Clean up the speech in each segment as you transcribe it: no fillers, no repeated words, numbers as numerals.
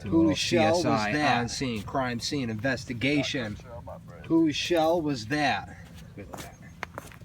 Whose shell was that? On scene, crime scene investigation. Whose shell was that?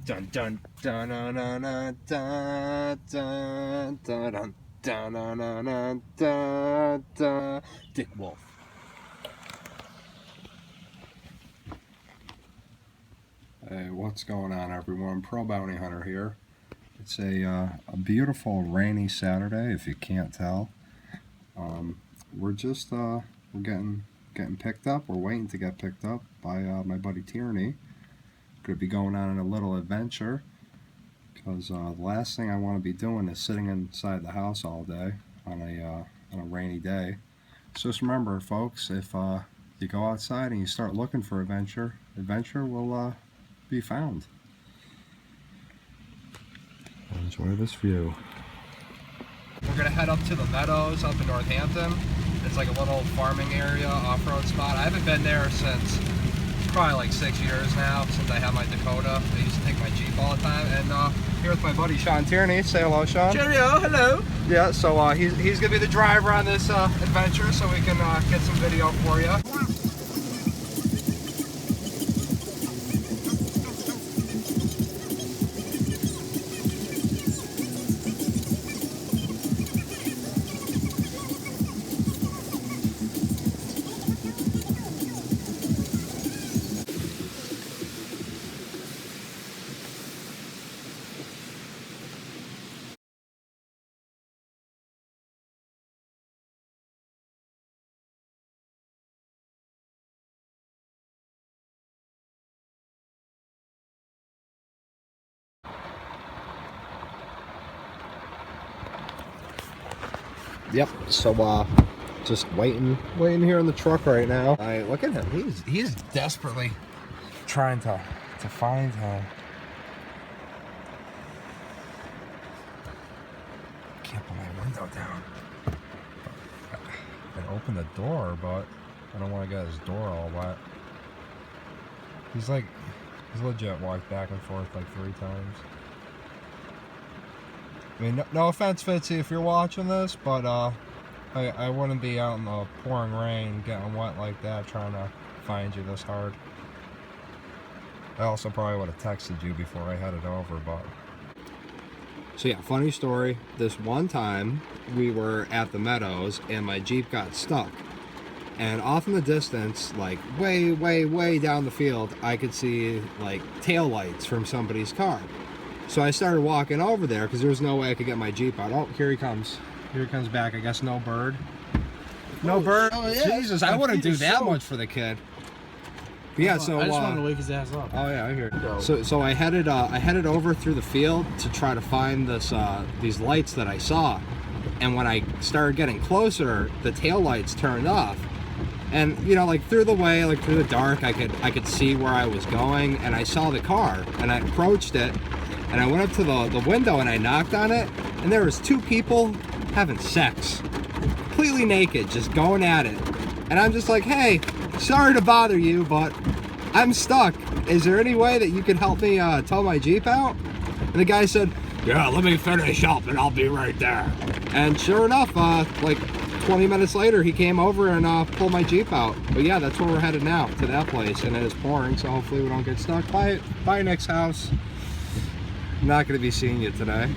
Dun dun dun dun dun dun dun dun dun dun dun dun dun. Dick Wolf. Hey, what's going on, everyone? Pro Bounty Hunter here. It's a beautiful rainy Saturday, if you can't tell. We're just we're getting picked up. We're waiting to get picked up by my buddy Tierney. Could be going on a little adventure because the last thing I want to be doing is sitting inside the house all day on a rainy day. So just remember, folks, if you go outside and you start looking for adventure will be found. Enjoy this view. We're gonna head up to the Meadows up in Northampton. It's like a little farming area, off-road spot. I haven't been there since probably like 6 years now, since I had my Dakota. I used to take my Jeep all the time. And here with my buddy Sean Tierney. Say hello, Sean. Cheerio, hello. Yeah, so he's gonna be the driver on this adventure, so we can get some video for you. Yep, so just waiting here in the truck right now. All right, look at him. He's desperately trying to find him. Can't put my window down. I can open the door, but I don't want to get his door all wet. He's legit walked back and forth like 3 times. I mean, no offense, Fitzy, if you're watching this, but I wouldn't be out in the pouring rain getting wet like that trying to find you this hard. I also probably would have texted you before I headed over, but... So yeah, funny story. This one time, we were at the Meadows, and my Jeep got stuck. And off in the distance, like way down the field, I could see like taillights from somebody's car. So I started walking over there because there was no way I could get my Jeep out. Oh, here he comes. Here he comes back. I guess no bird. No bird? Oh, yeah. Jesus, I wouldn't do that much for the kid. But yeah, so... I just wanted to wake his ass up. Oh, yeah, I hear it. So I headed over through the field to try to find these lights that I saw. And when I started getting closer, the tail lights turned off. And, you know, like through the dark, I could see where I was going. And I saw the car. And I approached it. And I went up to the window and I knocked on it, and there was 2 people having sex. Completely naked, just going at it. And I'm just like, hey, sorry to bother you, but I'm stuck. Is there any way that you could help me tow my Jeep out? And the guy said, yeah, let me finish up and I'll be right there. And sure enough, like 20 minutes later, he came over and pulled my Jeep out. But yeah, that's where we're headed now, to that place. And it is pouring, so hopefully we don't get stuck. Bye, Nick's house. I'm not going to be seeing you today.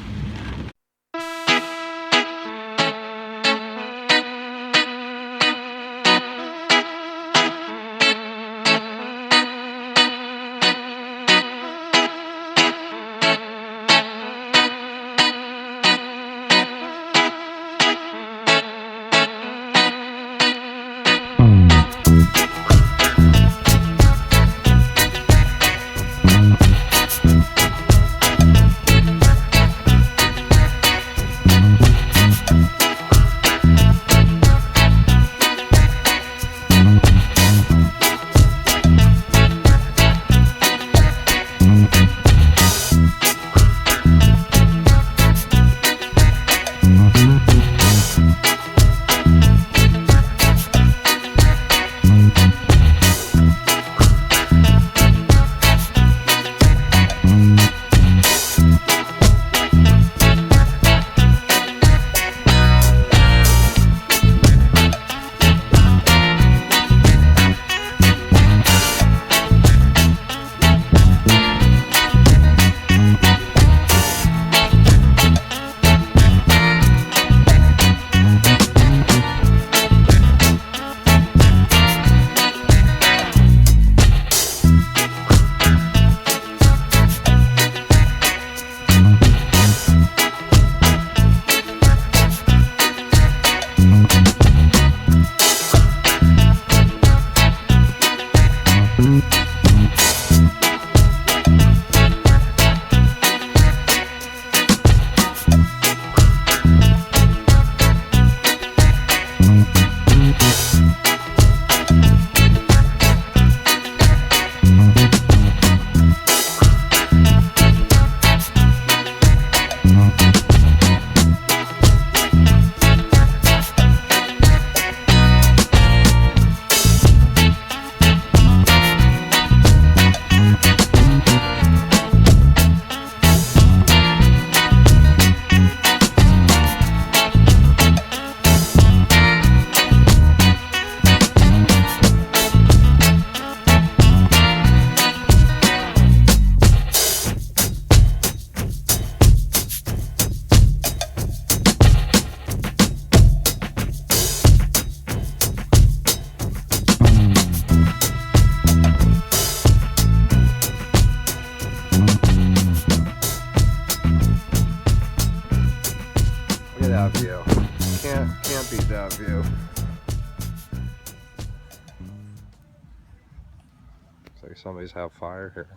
like somebody's have fire here.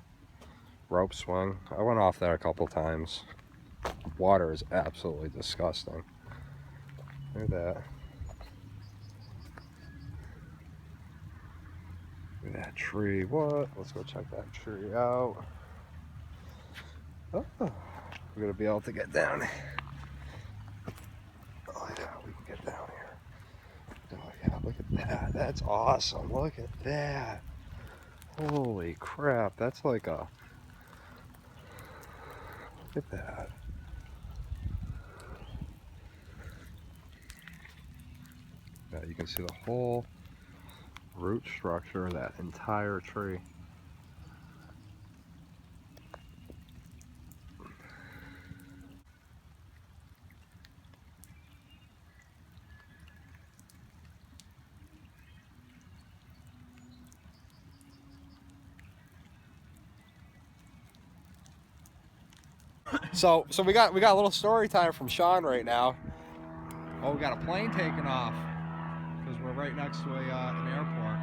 Rope swing. I went off that a couple times. Water is absolutely disgusting. Look at that. Look at that tree. What? Let's go check that tree out. Oh, we're gonna be able to get down. Oh yeah, we can get down here. Oh yeah, look at that. That's awesome. Look at that. Holy crap. That's like a... Look at that. Yeah, you can see the whole root structure of that entire tree. So we got a little story time from Sean right now. Oh, we got a plane taking off because we're right next to an airport.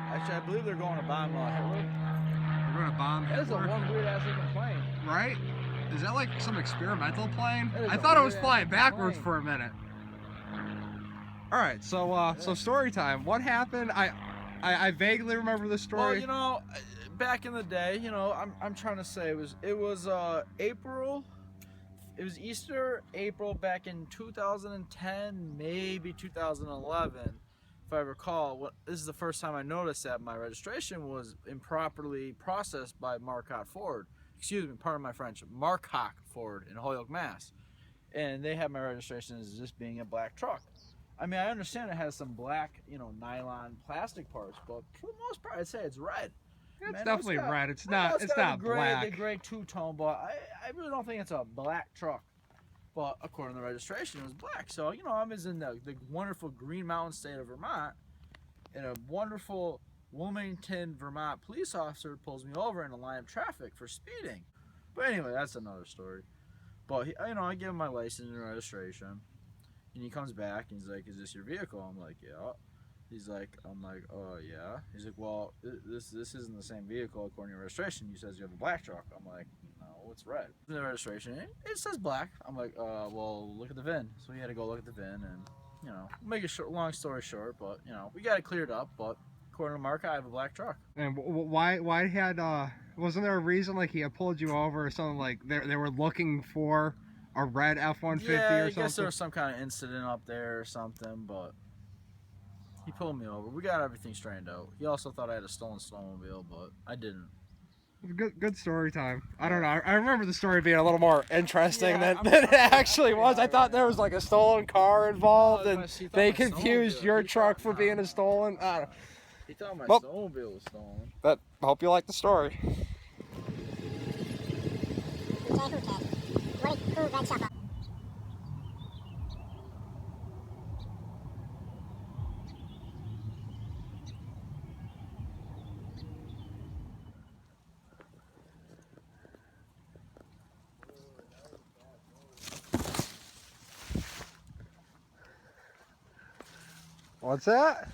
Actually, I believe they're going to bomb Hitler. We're going to bomb That is a Hitler? one weird ass looking plane. Right? Is that like some experimental plane? That is I a thought it was weird flying ass backwards plane. for a minute. All right, so story time. What happened? I vaguely remember the story. Well, you know, back in the day, you know, I'm trying to say it was April. It was Easter, April, back in 2010, maybe 2011, if I recall. This is the first time I noticed that my registration was improperly processed by Marcotte Ford. Excuse me, pardon my French. Marcotte Ford in Holyoke, Mass. And they had my registration as just being a black truck. I mean, I understand it has some black, you know, nylon plastic parts, but for the most part, I'd say it's red. It's Man, definitely got, red. It's I know not. It's got not the gray, black. The gray two-tone, but I really don't think it's a black truck. But according to the registration, it was black. So you know, I'm in the wonderful Green Mountain state of Vermont, and a wonderful Wilmington, Vermont police officer pulls me over in a line of traffic for speeding. But anyway, that's another story. But he, you know, I give him my license and registration, and he comes back and he's like, "Is this your vehicle?" I'm like, "Yeah." I'm like, "Oh yeah." He's like, "Well, this isn't the same vehicle according to your registration. You says you have a black truck." I'm like, "No, it's red." The registration, it says black. I'm like, well, look at the VIN." So we had to go look at the VIN, and you know, make a long story short, but you know, we got it cleared up. But according to Mark, I have a black truck. And why had wasn't there a reason like he had pulled you over or something, like they were looking for a red F-150 Yeah, or I something? guess there was some kind of incident up there or something, but he pulled me over. We got everything straightened out. He also thought I had a stolen snowmobile, but I didn't. Good story time. I don't know. I remember the story being a little more interesting Yeah, than it actually was. I thought there was like a stolen car involved, and He thought they my confused snowmobile- your he truck thought- for being a stolen. I don't know. He thought my Well- snowmobile was stolen. But I hope you like the story. What's that?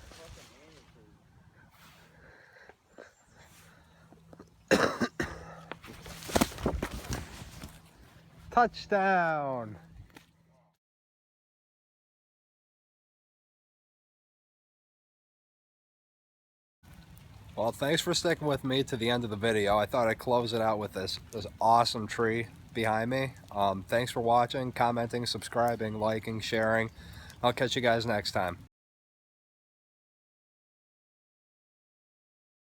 Touchdown! Well, thanks for sticking with me to the end of the video. I thought I'd close it out with this awesome tree behind me. Thanks for watching, commenting, subscribing, liking, sharing. I'll catch you guys next time.